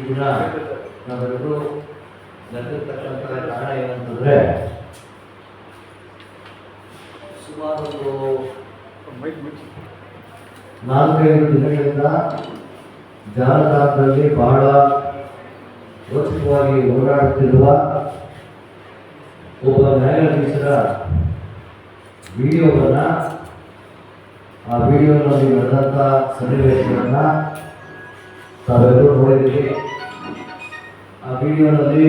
ದಿನ ನಾವೆಲ್ಲರೂ ನಡೆದಿರ್ತಕ್ಕಂಥ ಕಾರಣ ಏನಂತಂದರೆ, ಸುಮಾರು 4-5 ದಿನಗಳಿಂದ ಜಾಲತಾಣದಲ್ಲಿ ಬಹಳ ರೋಚಕವಾಗಿ ಓಡಾಡುತ್ತಿರುವ ಒಬ್ಬ ನ್ಯಾಯಾಧೀಶರ ವಿಡಿಯೋವನ್ನು, ಆ ವಿಡಿಯೋನಲ್ಲಿ ನಡೆದಂಥ ಸನ್ನಿವೇಶಗಳನ್ನು ತಾವೆಲ್ಲರೂ ನೋಡಿದ್ದೀವಿ. ಆ ವಿಡಿಯೋನಲ್ಲಿ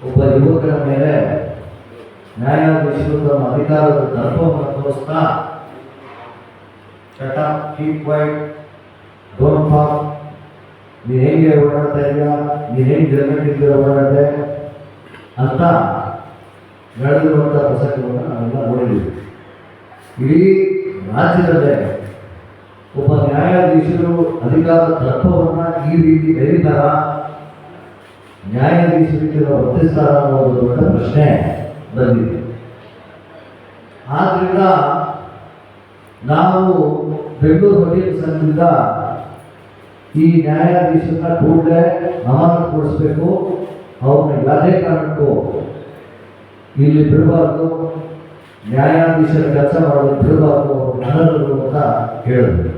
ಒಬ್ಬ ಯುವಕರ ಮೇಲೆ ನ್ಯಾಯಾಧೀಶರು ತಮ್ಮ ಅಧಿಕಾರದ ದರ್ಪವನ್ನು ತೋರಿಸ್ತಾ shut up, keep quiet, don't talk, ನೀನು ಹೆಂಗೆ ಓಡಾಡ್ತಾ ಇದೆಯಾ, ನೀನು ಹೆಂಗೆ ಜಗತ್ತಿದ್ದೀರ ಓಡಾಡಿದೆ ಅಂತ ನಡೆದಿರುವಂಥ ಪ್ರಸಂಗವನ್ನು ನಾವೆಲ್ಲ ನೋಡಿದ್ದೀವಿ. ಇಡೀ ರಾಜ್ಯದಲ್ಲೇ ಒಬ್ಬ ನ್ಯಾಯಾಧೀಶರು ಅಧಿಕಾರದ ದರ್ಪವನ್ನು ಈ ರೀತಿ ಬೆರೀತಾರ, ನ್ಯಾಯಾಧೀಶರಿಗೆ ವರ್ತಿಸ್ತಾರ ಅನ್ನೋದು ದೊಡ್ಡ ಪ್ರಶ್ನೆ ಬಂದಿದೆ. ಆದ್ದರಿಂದ ನಾವು ಬೆಂಗಳೂರು ವಕೀಲರ ಸಂಘದಿಂದ ಈ ನ್ಯಾಯಾಧೀಶರನ್ನ ಕೂಡಲೇ ಅಮಾನತುಗೊಳಿಸಬೇಕು, ಅವ್ರನ್ನ ಯಾವುದೇ ಕಾರಣಕ್ಕೂ ಇಲ್ಲಿ ಬಿಡಬಾರ್ದು, ನ್ಯಾಯಾಧೀಶರ ಕೆಲಸ ಮಾಡೋದು ಬಿಡಬಾರ್ದು, ಅನರ್ಹರು ಅಂತ ಹೇಳಿದ್ರು.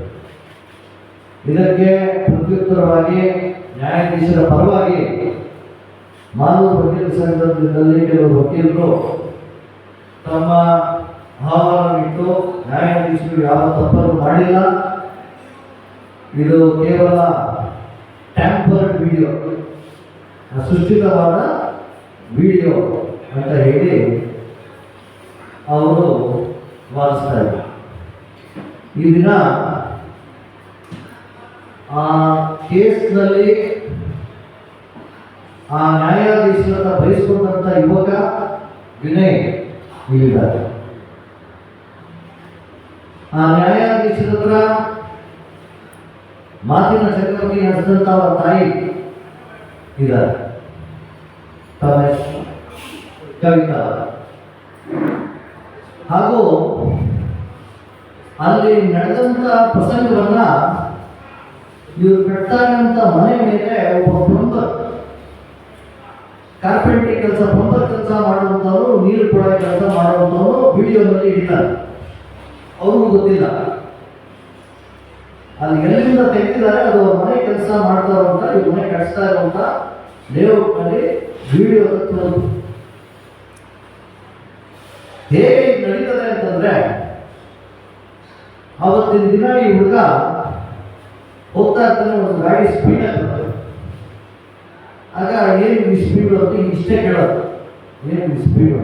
ಇದಕ್ಕೆ ಪ್ರತ್ಯುತ್ತರವಾಗಿ ನ್ಯಾಯಾಧೀಶರ ಪರವಾಗಿ ಮಾನವ ವಕೀಲರ ಸಂಘದಲ್ಲಿ ಕೆಲವು ವಕೀಲರು ತಮ್ಮ ಅಹವಾಲನ್ನಿಟ್ಟು ನ್ಯಾಯಾಧೀಶರು ಯಾವ ತಪ್ಪನ್ನು ಮಾಡಿಲ್ಲ, ಇದು ಕೇವಲ ಟ್ಯಾಂಪರ್ಡ್ ವಿಡಿಯೋ, ಸೃಷ್ಟಿತವಾದ ವಿಡಿಯೋ ಅಂತ ಹೇಳಿ ಅವರು ವಾದಿಸ್ತಾ ಇದ್ದಾರೆ. ಈ ದಿನ ಆ ಕೇಸ್ನಲ್ಲಿ ಆ ನ್ಯಾಯಾಧೀಶರನ್ನ ಬಯಸಿಕೊಂಡಂಥ ಯುವಕ ವಿನಯ್ ಇಲ್ಲಿದ್ದಾರೆ. ಆ ನ್ಯಾಯಾಧೀಶರ ಹತ್ರ ಮಾತಿನ ಚಕ್ರವರ್ತಿ ನಡೆಸಿದಂಥ ಅವರ ತಾಯಿ ಇದ್ದಾರೆ, ತಮ್ಮ ಕವಿತಾ. ಹಾಗೂ ಅಲ್ಲಿ ನಡೆದಂಥ ಪ್ರಸಂಗವನ್ನ ಇವರು ಕಟ್ತಾರಂತ ಮನೆ ಮೇಲೆ ಒಬ್ಬ ಪ್ಲಂಬರ್, ಕಾರ್ಪೆಂಟ್ರಿ ಕೆಲಸ, ಪ್ಲಂಬರ್ ಕೆಲಸ ಮಾಡುವಂಥವ್ರು, ನೀರು ಕೊಡೋ ಕೆಲಸ ಮಾಡುವಂಥವ್ರು ವಿಡಿಯೋದಲ್ಲಿ ಇಡ್ತಾರೆ. ಅವ್ರಿಗೂ ಗೊತ್ತಿಲ್ಲ ಅಲ್ಲಿ ಎಲ್ಲಿಂದ ತೆಗೆದಿದ್ದಾರೆ, ಅದು ಮನೆ ಕೆಲಸ ಮಾಡ್ತಾ ಇರುವಂಥ, ಈ ಮನೆ ಕಟ್ಸ್ತಾ ಇರುವಂಥ ಲೇಔಟ್ನಲ್ಲಿ ವಿಡಿಯೋ ಹೇಗೆ ನಡೀತದೆ ಅಂತಂದ್ರೆ, ಅವತ್ತಿನ ದಿನ ಈ ಹುಡುಗ ಹೋಗ್ತಾ ಇರ್ತಾನೆ, ಒಂದು ಗಾಡಿ ಸ್ಪೀಡಾಗಿ ಬರ್ತದೆ. ಆಗ ಏನು ಸ್ಪೀಡ್ ಅಂತ ಇಷ್ಟೇ ಕೇಳೋದು, ಏನು ಸ್ಪೀಡ್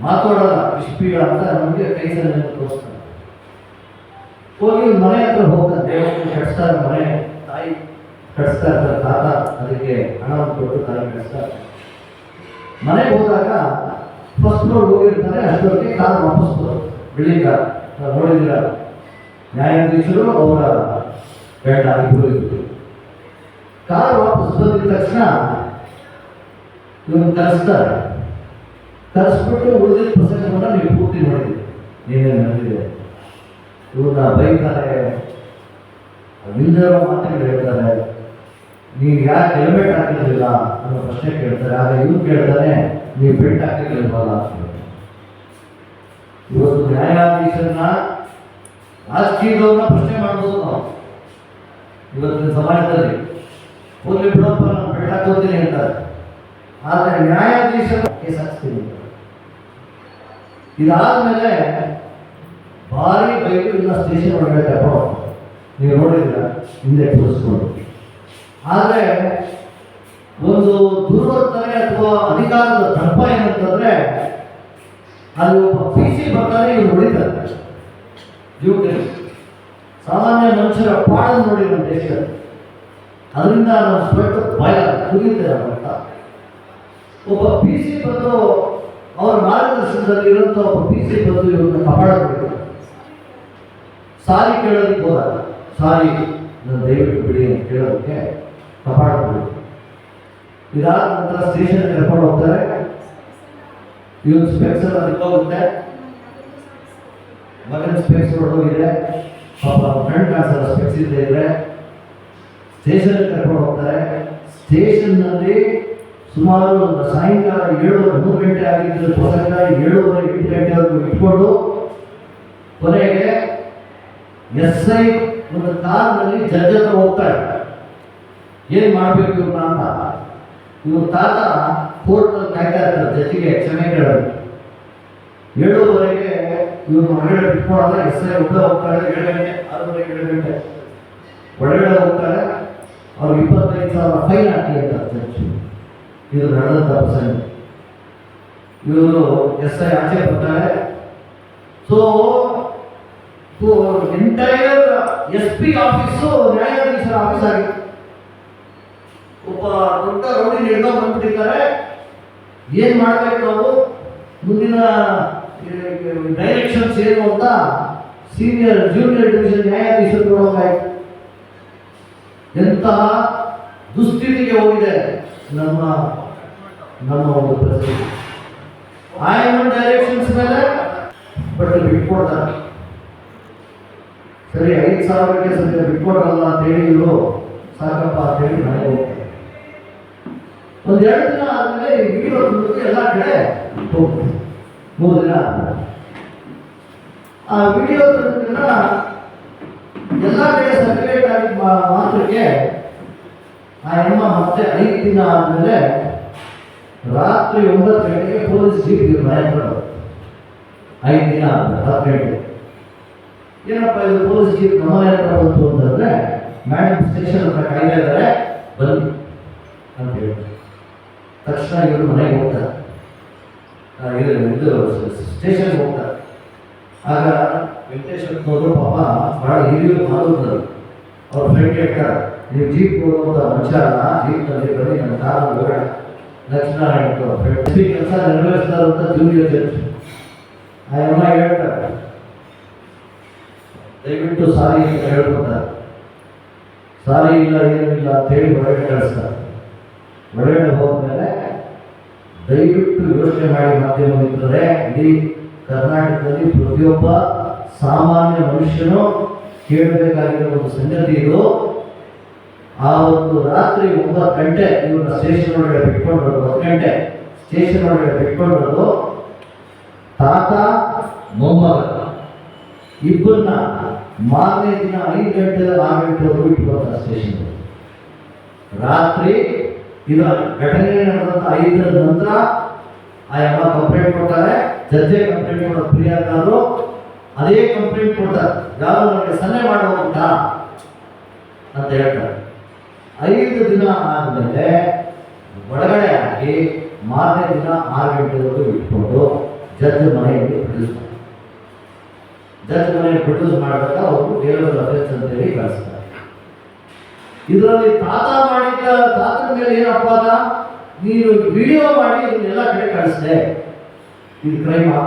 ಮಾತಾಡೋಲ್ಲ, ಸ್ಪೀಡ್ ಅಂತ ನಮಗೆ ಕೈ ಸಲ ತೋರಿಸ್ತಾರೆ. ಹೋಗಿ ಮನೆ ಹತ್ರ ಹೋಗ್ತಾರೆ, ದೇವಸ್ಥಾನ ಕಟ್ಸ್ತಾರೆ, ಮನೆ ತಾಯಿ ಕಟ್ಸ್ತಾ ಇರ್ತಾರೆ, ತಾತ ಅದಕ್ಕೆ ಹಣವನ್ನು ಕೊಟ್ಟು ತಾಯಿ ಕಟ್ಸ್ತಾರೆ. ಮನೆಗೆ ಹೋದಾಗ ಫಸ್ಟ್ ಫ್ಲೋರ್ ಹೋಗಿರ್ತಾರೆ, ಅಷ್ಟೊತ್ತಿಗೆ ಕಾರ್ ವಾಪಸ್ ಬರೋದು, ಬಿಳಿ ಕಾರ್ ನೋಡಿದಿರ. ನ್ಯಾಯಾಧೀಶರು ಅವರ ಗಂಡ ಇಬ್ಬರು ಇದ್ರು. ಕಾರ್ ವಾಪಸ್ ಬಂದಿದ ತಕ್ಷಣ ಇವ್ರನ್ನ ಕರೆಸ್ತಾರೆ. ಕರೆಸ್ಬಿಟ್ಟು ಉಳಿದಿದ್ದ ಪ್ರಸಂಗವನ್ನು ನೀವು ಪೂರ್ತಿ ನೋಡಿದ್ದೀವಿ, ನೀವೇನು ನಡೆದಿದೆ. ಇವ್ರನ್ನ ಬೈತಾರೆ, ಇಲ್ದಿರೋ ಮಾತುಗಳು ಹೇಳ್ತಾರೆ, ನೀವು ಯಾಕೆ ಹೆಲ್ಮೆಟ್ ಹಾಕಿರಲಿಲ್ಲ ಅನ್ನೋ ಪ್ರಶ್ನೆ ಕೇಳ್ತಾರೆ. ಆಗ ಇವ್ರು ಕೇಳ್ತಾನೆ, ನೀವು ಬೆಲ್ಟ್ ಹಾಕಿರ್ಲಿಲ್ವಲ್ಲ ಅಂತ. ಇವತ್ತು ನ್ಯಾಯಾಧೀಶರನ್ನ, ರಾಜಕೀಯದವ್ರನ್ನ ಪ್ರಶ್ನೆ ಮಾಡ್ಬೋದು ನಾವು ಇವತ್ತಿನ ಸಮಾಜದಲ್ಲಿ. ಹೋಗ್ಲಿ ಬಿಡಪ್ಪ, ನಾನು ಬೆಲ್ಟ್ ಹಾಕೋತೀನಿ ಹೇಳ್ತಾರೆ. ಆದರೆ ನ್ಯಾಯಾಧೀಶರ ಕೇಸ್ ಹಾಕ್ಸ್ತೀನಿ. ಇದಾದ್ಮೇಲೆ ಭಾರಿ ಬೈಕು ಇಲ್ಲ ಸ್ಟೇಷನ್ ಒಳಗಡೆ ಕರ್ಕೊಂಡು ನೀವು ನೋಡಿದ್ರ ಹಿಂದೆ ತೋರಿಸ್ಕೊಂಡು. ಆದರೆ ಒಂದು ದುರ್ವರ್ತನೆ ಅಥವಾ ಅಧಿಕಾರದ ದರ್ಪ ಏನಂತಂದ್ರೆ, ಅಲ್ಲಿ ಒಬ್ಬ PC ಬರ್ತಾನೆ, ಇವ್ರು ಹೊಡಿತಾರೆ ಯುವಕರಿಗೆ. ಸಾಮಾನ್ಯ ಮನುಷ್ಯರ ಪಾಡನ್ನು ನೋಡಿ ನಮ್ಮ ದೇಶದಲ್ಲಿ, ಅದರಿಂದ ನಾವು ಸ್ವೆಟ್ ಭಯ ಕುದಿಯುತ್ತೆ ಅಂತ. ಒಬ್ಬ PC ಬಂದು ಅವರ ಮಾರ್ಗದರ್ಶನದಲ್ಲಿ ಇರುವಂಥ ಒಬ್ಬ PC ಬಂದು ಇವ್ರನ್ನ ಕಾಪಾಡಬೇಕು. ಸಾರಿ ಕೇಳೋದಕ್ಕೆ ಹೋದಾಗ, ಸಾರಿ ನನ್ನ ದಯವಿಟ್ಟು ಬಿಡಿ ಅಂತ ಕೇಳೋದಕ್ಕೆ ಕಾಪಾಡಬೇಕು. ಇದಾದ ನಂತರ ಸ್ಟೇಷನ್ ಕರ್ಕೊಂಡು ಹೋಗ್ತಾರೆ. ಇವನ್ ಸ್ಪೆಕ್ಸ್ ಎಲ್ಲ ಹೋಗುತ್ತೆ, ಮಗನ ಸ್ಪೆಕ್ಸ್ ಹೊರಟೋಗಿದೆ, ಪಾಪ ಫ್ರೆಂಡ್ ಕಾಣಿಸಲ್ಲ ಸ್ಪೆಕ್ಸ್ ಇಲ್ಲದೆ ಇದ್ರೆ. ಸ್ಟೇಷನ್ ಕರ್ಕೊಂಡು ಹೋಗ್ತಾರೆ. ಸ್ಟೇಷನ್ನಲ್ಲಿ ಸುಮಾರು ಸಾಯಂಕಾಲ 3 ಗಂಟೆ ಆಗಿದ್ದ ಪ್ರಸಂಗ 7:30 8 ಗಂಟೆವರೆಗೂ ಇಟ್ಕೊಂಡು ಕೊನೆಗೆ SI ಒಂದು ಕಾರ್ನಲ್ಲಿ ಜಡ್ಜ್ ಹತ್ರ ಹೋಗ್ತಾರೆ. ಏನು ಮಾಡಬೇಕು ಇವ್ರನ್ನ ಅಂತ. ಇವ್ರ ತಾತ ಕೋರ್ಟಲ್ಲಿ ಕಾಯ್ತಾ ಇರ್ತಾರೆ ಜಡ್ಜಿಗೆ ಕ್ಷಮೆ ಕೇಳೋದು. 7:30ಗೆ ಇವ್ರು ಹೊರಗಡೆ ಬಿಟ್ಕೊಳಲ್ಲ. SI ಒಬ್ಬ ಹೋಗ್ತಾರೆ. 7 ಗಂಟೆ 6:30 7 ಗಂಟೆ ಒಳಗಡೆ ಹೋಗ್ತಾರೆ. ಅವ್ರಿಗೆ 25,000 ಫೈನ್ ಹಾಕಿ ಅಂತ ಜಡ್ಜ್. ಇದು ನಡೆದಂಥ ಪ್ರಸಂಗ. ಇವರು SI ಆಚೆ ಬರ್ತಾರೆ. ಸೊ ಎಂಟೈರ್ SP ಆಫೀಸು ನ್ಯಾಯಾಧೀಶರ ಆಫೀಸ್ ಆಗಿದೆ. ಒಬ್ಬ ದೊಡ್ಡ ರೌಡಿ ಹಿಡ್ಕೊಂಡು ಬಂದ್ಬಿಟ್ಟಿದ್ದಾರೆ. ಏನು ಮಾಡಬೇಕು ನಾವು, ಮುಂದಿನ ಡೈರೆಕ್ಷನ್ಸ್ ಏನು ಅಂತ ಜೂನಿಯರ್ ಡಿವಿಷನ್ ನ್ಯಾಯಾಧೀಶರು ನೋಡೋಕಾಯ್ತು. ಎಂತಹ ದುಸ್ಥಿತಿಗೆ ಹೋಗಿದೆ ನಮ್ಮ ಒಂದು ಪರಿಸ್ಥಿತಿ. ಆಯಮ್ಮನ್ ಡೈರೆಕ್ಷನ್ಸ್ ಮೇಲೆ ಬಟ್ ಬಿಟ್ಕೊಡ್ತಾರೆ. ಸರಿ 5,000ಕ್ಕೆ ಸದ್ಯ ಬಿಟ್ಕೊಡ್ರಲ್ಲ ಅಂತ ಹೇಳಿ ಇವರು ಸಾಕಪ್ಪ ಅಂತ ಹೇಳಿ ಮನೆಗೆ ಹೋಗ್ತಾರೆ. ಒಂದು 2 ದಿನ ಆದಮೇಲೆ ಈ ವಿಡಿಯೋ ಎಲ್ಲ ಕಡೆ ಹೋಗ್ತಾರೆ. 3 ದಿನ ಆದಮೇಲೆ ಆ ವಿಡಿಯೋ ಎಲ್ಲ ಕಡೆ ಸರ್ಕ್ಯುಲೇಟ್ ಆಗಿದ್ದ ಮಾತ್ರಕ್ಕೆ ಆ ಅಮ್ಮ ಮತ್ತೆ 5 ದಿನ ಆದಮೇಲೆ ರಾತ್ರಿ 9 ಗಂಟೆಗೆ ಪೊಲೀಸ್ ಜೀಪ್ ಮನೆ ಬರೋದು. 5 ದಿನ ಆದಮೇಲೆ 10 ಗಂಟೆ ಏನಪ್ಪ ಇದು ಪೊಲೀಸ್ ಜೀಪ್ ನಮ್ಮ ಮನೆ ಹತ್ರ ಬಂತು ಅಂತಂದ್ರೆ, ಮೇಡಮ್ ಸ್ಟೇಷನ್ ಹತ್ರ ಕಾಯ್ತಾ ಇದ್ದಾರೆ ಬನ್ನಿ ಅಂತ ಹೇಳ್ತಾರೆ. ತಕ್ಷಣ ಇವರು ಮನೆಗೆ ಹೋಗ್ತಾರೆ. ಇದು ಸ್ಟೇಷನ್ಗೆ ಹೋಗ್ತಾರೆ. ಆಗ ವೆಂಕಟೇಶ್ವರನವರು ಪಾಪ ಭಾಳ ಹಿರಿಯರು ಮಾತಾಡ್ತಾರೆ. ಅವ್ರ ಫ್ರೆಂಡ್ ಹೇಳ್ತಾರೆ, ನೀವು ಜೀಪ್ ಹೋಗುವಂಥ ಮನುಷ್ಯ ಜೀಪ್ನಲ್ಲಿ ಬನ್ನಿ, ನನ್ನ ಕಾರಲ್ಲಿ ಹೋಗೋಣ. ಲಕ್ಷ್ಮೀನಾರಾಯಣ ಕೆಲಸ ನೆರವೇರಿಸ್ತಾರೆ ಅಂತ ಜೂನಿಯರ್ ಜಡ್ಜ್. ಆ ಅಮ್ಮ ಹೇಳ್ತಾರೆ, ದಯವಿಟ್ಟು ಸಾರಿ ಅಂತ ಹೇಳ್ಕೊತಾರೆ. ಸಾರಿ ಇಲ್ಲ ಏನಿಲ್ಲ ಅಂತ ಹೇಳಿ ಹೊರಗಡೆ ಕಳಿಸ್ತಾರೆ. ಹೊರಗಡೆ ಹೋದ್ಮೇಲೆ ದಯವಿಟ್ಟು ಯೋಚನೆ ಮಾಡಿ ಮಾಧ್ಯಮ ಮಿತ್ರರೇ, ಇಡೀ ಕರ್ನಾಟಕದಲ್ಲಿ ಪ್ರತಿಯೊಬ್ಬ ಸಾಮಾನ್ಯ ಮನುಷ್ಯನು ಕೇಳಬೇಕಾಗಿರೋ ಒಂದು ಸಂಗತಿ ಇದು. ಆ ಒಂದು ರಾತ್ರಿ 9 ಗಂಟೆ ಇವ್ರನ್ನ ಸ್ಟೇಷನ್ ಒಳಗಡೆ ಬಿಟ್ಕೊಂಡಿರೋದು, 10 ಗಂಟೆ ಸ್ಟೇಷನ್ ಒಳಗಡೆ ಬಿಟ್ಕೊಂಡಿರೋದು. ತಾತ ಮೊಮ್ಮಗ ಇಬ್ಬರನ್ನ ಮಾರನೇ ದಿನ 5 ಗಂಟೆ 6 ಗಂಟೆವರೆಗೂ ಇಟ್ಕೊಳ್ತಾರೆ ಸ್ಟೇಷನ್. ರಾತ್ರಿ ಇದು ಘಟನೆ ನಡೆದಂಥ 5 ನಂತರ ಆ ಅಮ್ಮ ಕಂಪ್ಲೇಂಟ್ ಕೊಡ್ತಾರೆ. ಜಡ್ಜೆ ಕಂಪ್ಲೇಂಟ್ ಕೊಡೋದು ಪ್ರಿಯಾಕಾರರು ಅದೇ ಕಂಪ್ಲೇಂಟ್ ಕೊಡ್ತಾರೆ, ಯಾರು ನನಗೆ ಸನ್ನೆ ಮಾಡುವಂತ ಅಂತ ಹೇಳ್ತಾರೆ. 5 ದಿನ ಆದಮೇಲೆ ಒಳಗಡೆ ಹಾಕಿ ಮಾರನೇ ದಿನ 6 ಗಂಟೆವರೆಗೂ ಇಟ್ಕೊಂಡು ಜಡ್ಜ್ ಮನೆಯಲ್ಲಿ ಪ್ರೊಡ್ಯೂಸ್ ಮಾಡ್ತಾರೆ. ಜಡ್ಜ್ ಮನೆಯಲ್ಲಿ ಪ್ರೊಡ್ಯೂಸ್ ಮಾಡಿದಾಗ ಅವರು ಬೇರೆಯವರು ಅಫೆನ್ಸ್ ಅಂತ ಹೇಳಿ ಕಳಿಸ್ತಾರೆ. ಇದರಲ್ಲಿ ತಾತನ ಮೇಲೆ ಏನು ಅಪವಾದ, ನೀನು ವಿಡಿಯೋ ಮಾಡಿ ಇದನ್ನೆಲ್ಲ ಕಡೆ ಕಳಿಸಿದೆ, ಇದು ಕ್ರೈಮಾ?